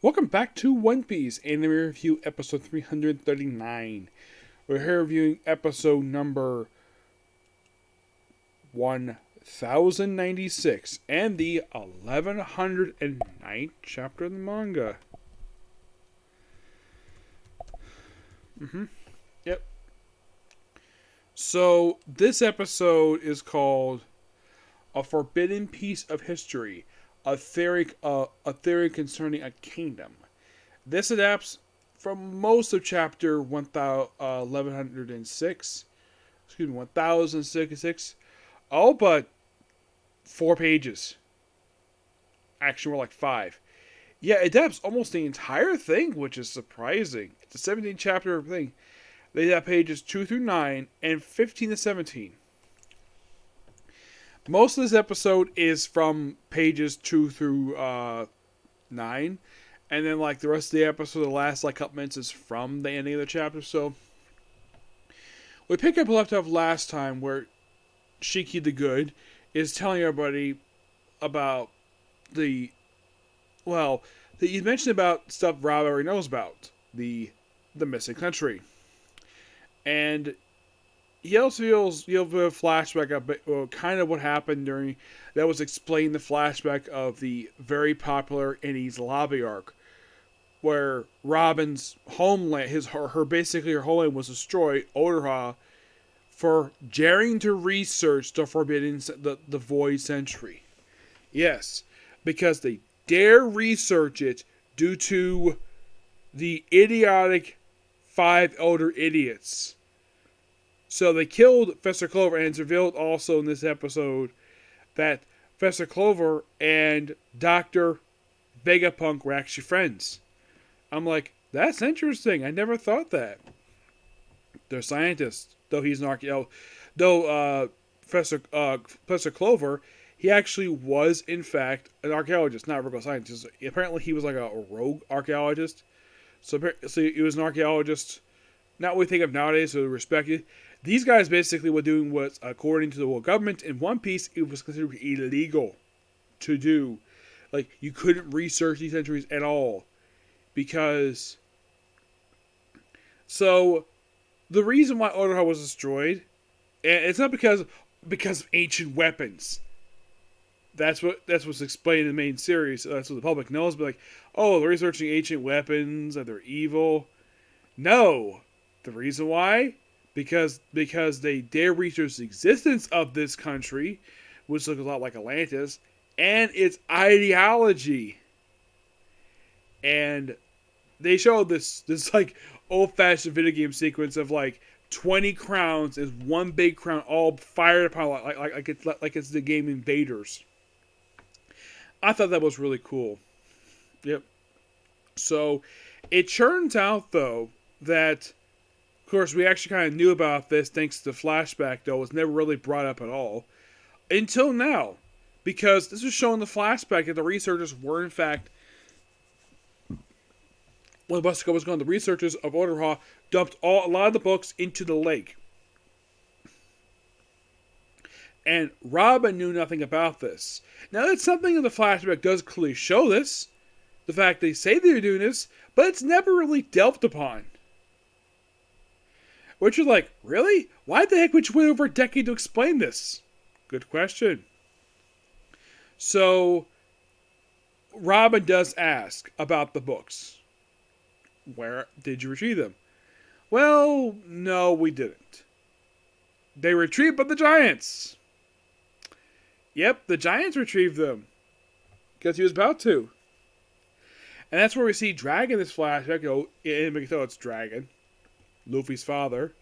Welcome back to One Piece Anime Review episode 339. We're here reviewing episode number 1096 and the 1109th chapter of the manga. Yep. So, this episode is called A Forbidden Piece of History, a theory concerning a kingdom. This adapts from most of chapter 1106, 1066, all but 4 pages. Actually, more like 5. Yeah, it adapts almost the entire thing, which is surprising. It's a 17 chapter thing. They adapt pages 2 through 9 and 15 to 17. Most of this episode is from pages 2 through 9. And then, like, the rest of the episode, the last, like, couple minutes is from the ending of the chapter. So, we pick up left off last time where Shiki the Good is telling everybody about he mentioned about stuff Rob already knows about. The missing country. And he also feels, a flashback of kind of what happened during, that was explained the flashback of the very popular Enies Lobby arc, where Robin's homeland, her homeland was destroyed, Odoha, for daring to research the the Void Century. Yes, because they dare research it due to the idiotic 5 elder idiots. So they killed Professor Clover, and it's revealed also in this episode that Professor Clover and Dr. Vegapunk were actually friends. I'm like, that's interesting. I never thought that. They're scientists, though he's an archaeologist. Professor Clover, he actually was, in fact, an archaeologist, not a real scientist. Apparently, he was like a rogue archaeologist. So he was an archaeologist, not what we think of nowadays, so respected. These guys basically were doing what, according to the world government, in One Piece, it was considered illegal to do. Like, you couldn't research these centuries at all. Because... So, the reason why Odoha was destroyed, and it's not because of ancient weapons. That's what's explained in the main series. That's what the public knows. But like, oh, they're researching ancient weapons, and they're evil. No. The reason why? Because they dare research the existence of this country, which looks a lot like Atlantis, and its ideology. And they showed this like old-fashioned video game sequence of like 20 crowns is one big crown, all fired upon like it's the game Invaders. I thought that was really cool. Yep. So it turns out though that, of course, we actually kind of knew about this thanks to the flashback, though it was never really brought up at all until now, because this was shown in the flashback that the researchers were in fact, when the Bustico was gone, the researchers of Odoha dumped a lot of the books into the lake. And Robin knew nothing about this. Now, that's something that the flashback does clearly show this. The fact they say they're doing this, but it's never really delved upon. Which is like, really? Why the heck would you wait over a decade to explain this? Good question. So, Robin does ask about the books. Where did you retrieve them? Well, no, we didn't. They were retrieved by the giants. Yep, the giants retrieved them. Because he was about to. And that's where we see Dragon this flashback. And we can tell it's Dragon, Luffy's father.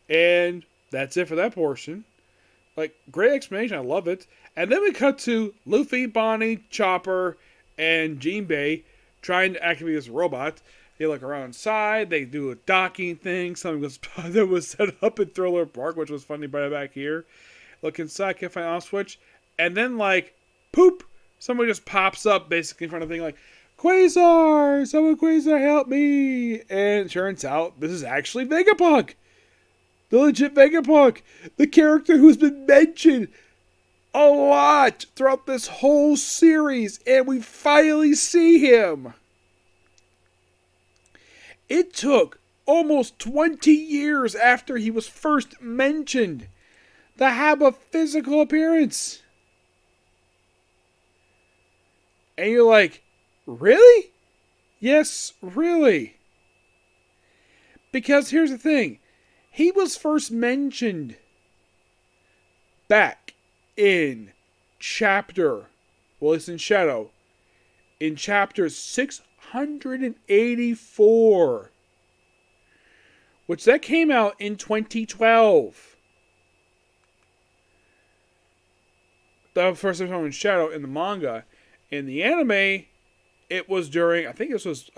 And that's it for that portion. Like, great explanation. I love it. And then we cut to Luffy, Bonnie, Chopper, and Jinbei trying to activate this robot. They look around inside. They do a docking thing. Something that was set up in Thriller Bark, which was funny right back here. Look inside, can't find an off switch. And then, like, poop! Somebody just pops up basically in front of the thing like, Quasar! Someone Quasar help me! And it turns out this is actually Vegapunk! The legit Vegapunk! The character who's been mentioned a lot throughout this whole series, and we finally see him. It took almost 20 years after he was first mentioned to have a physical appearance. And you're like, really? Yes, really. Because here's the thing. He was first mentioned back in chapter, well, it's in Shadow, in chapter 684, which that came out in 2012. That was the first time in Shadow in the manga. In the anime, it was during, I think this was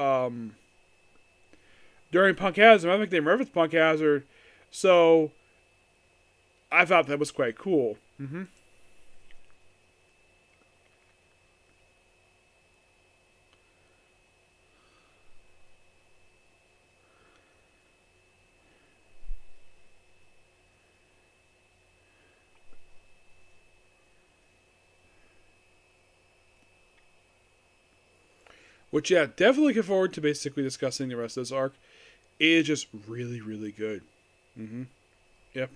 during Punk Hazard. I think they referenced Punk Hazard. So, I thought that was quite cool. Mm-hmm. Which, yeah, definitely looking forward to basically discussing the rest of this arc. It is just really, really good. Mm-hmm. Yep.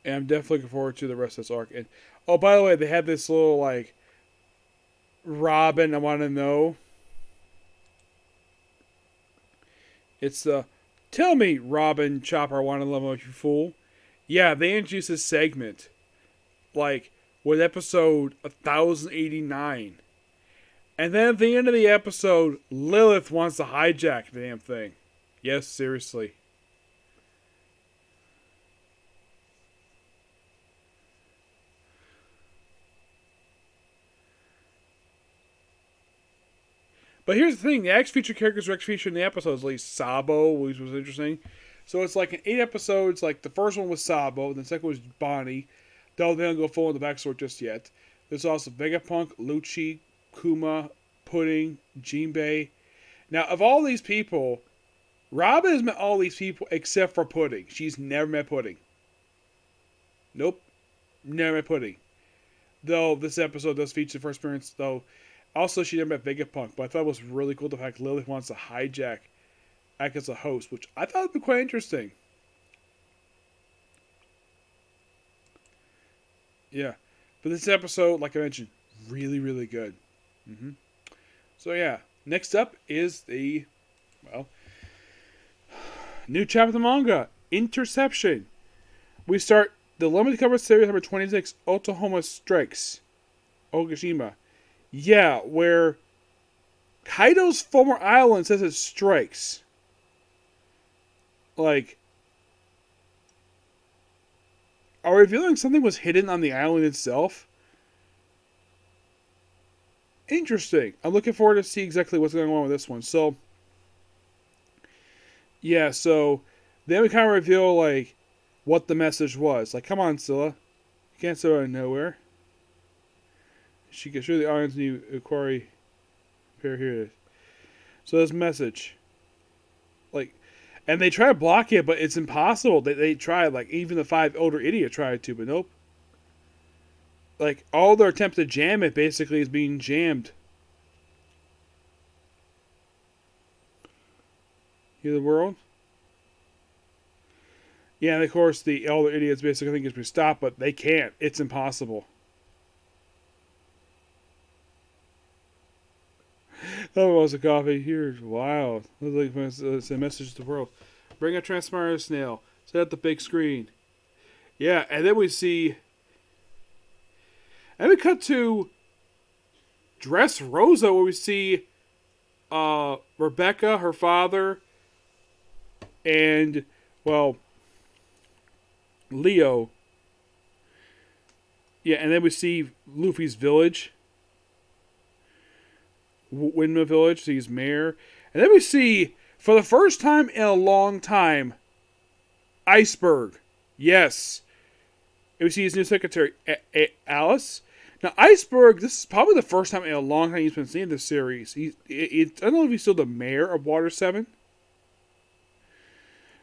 And I'm definitely looking forward to the rest of this arc. And oh, by the way, they had this little like Robin. I want to know. It's the tell me, Robin Chopper. I want to love you, fool. Yeah, they introduced this segment, like with episode 1089, and then at the end of the episode, Lilith wants to hijack the damn thing. Yes, seriously. But here's the thing: the X feature characters were X featured in the episodes. At least Sabo, which was interesting. So it's like in 8 episodes. Like the first one was Sabo, then the second was Bonnie. Though they don't go full in the backstory just yet. There's also Vegapunk, Lucci, Kuma, Pudding, Jinbei. Now, of all these people, Robin has met all these people except for Pudding. She's never met Pudding. Nope, never met Pudding. Though this episode does feature the first appearance, though. Also, she never met Vegapunk, but I thought it was really cool the fact Lilith wants to hijack act as a host, which I thought would be quite interesting. Yeah. But this episode, like I mentioned, really, really good. Mm-hmm. So, yeah. Next up is the, well, new chapter of the manga, Interception. We start the limited cover series number 26, Otohoma Strikes, Ogashima. Yeah, where Kaido's former island says it strikes. Like, are we revealing something was hidden on the island itself? Interesting. I'm looking forward to see exactly what's going on with this one. So, yeah, so then we kind of reveal, like, what the message was. Like, come on, Scylla. You can't sit out of nowhere. She can show the audience new inquiry. Here it is. So this message. Like, and they try to block it, but it's impossible. They try, like, even the 5 older idiot tried to, but nope. Like, all their attempts to jam it basically is being jammed. Hear the world? Yeah, and of course the elder idiots basically think it's been stopped, but they can't. It's impossible. Oh, it was a coffee. Here's wild. It's a message to the world. Bring a transparent snail. Set up the big screen. Yeah, and then we see. And we cut to Dressrosa, where we see Rebecca, her father, and, well, Leo. Yeah, and then we see Luffy's village. Windmill Village, sees Mayor. And then we see, for the first time in a long time, Iceberg. Yes. And we see his new secretary, Alice. Now, Iceberg, this is probably the first time in a long time he's been seeing this series. I don't know if he's still the mayor of Water 7.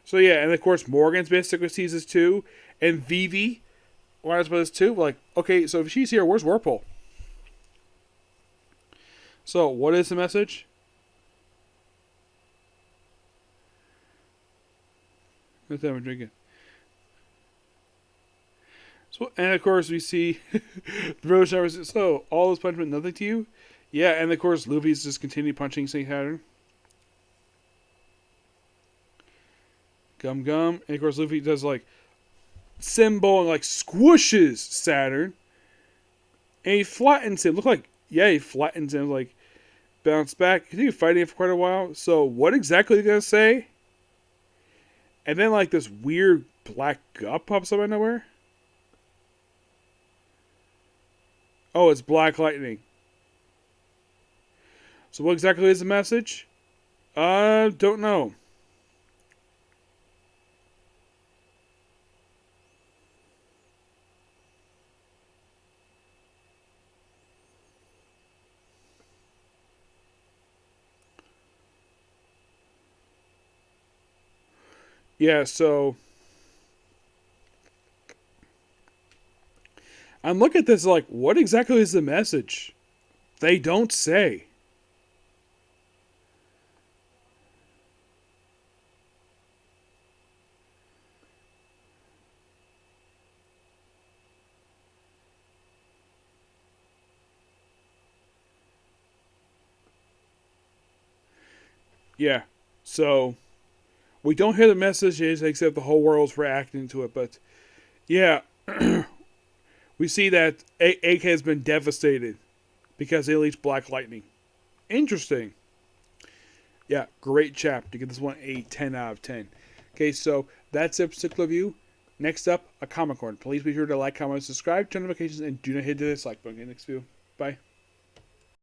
So, yeah, and of course, Morgan's basically sees this too. And Vivi wants about this too. Like, okay, so if she's here, where's Whirlpool? So, what is the message? Let's have a drink. So, and of course, we see the Road Shower says, so, all this punishment, nothing to you? Yeah, and of course, Luffy's just continuing punching Saturn. Gum gum. And of course, Luffy does like symbol and like squishes Saturn. And he flattens him. Look like, yeah, he flattens him, like bounce back. Continue fighting for quite a while. So, what exactly are you going to say? And then, like, this weird black gut pops up out of nowhere. Oh, it's Black Lightning. So what exactly is the message? Don't know. Yeah, so I'm looking at this like, what exactly is the message? They don't say. Yeah, so we don't hear the messages except the whole world's reacting to it. But yeah, we see that AK has been devastated because they unleashed Black Lightning. Interesting. Yeah, great chapter. Give this one a 10 out of 10. Okay, so that's a particular view. Next up, a Comic Corner. Please be sure to like, comment, subscribe, turn notifications, and do not hit the dislike button. Okay, next view. Bye.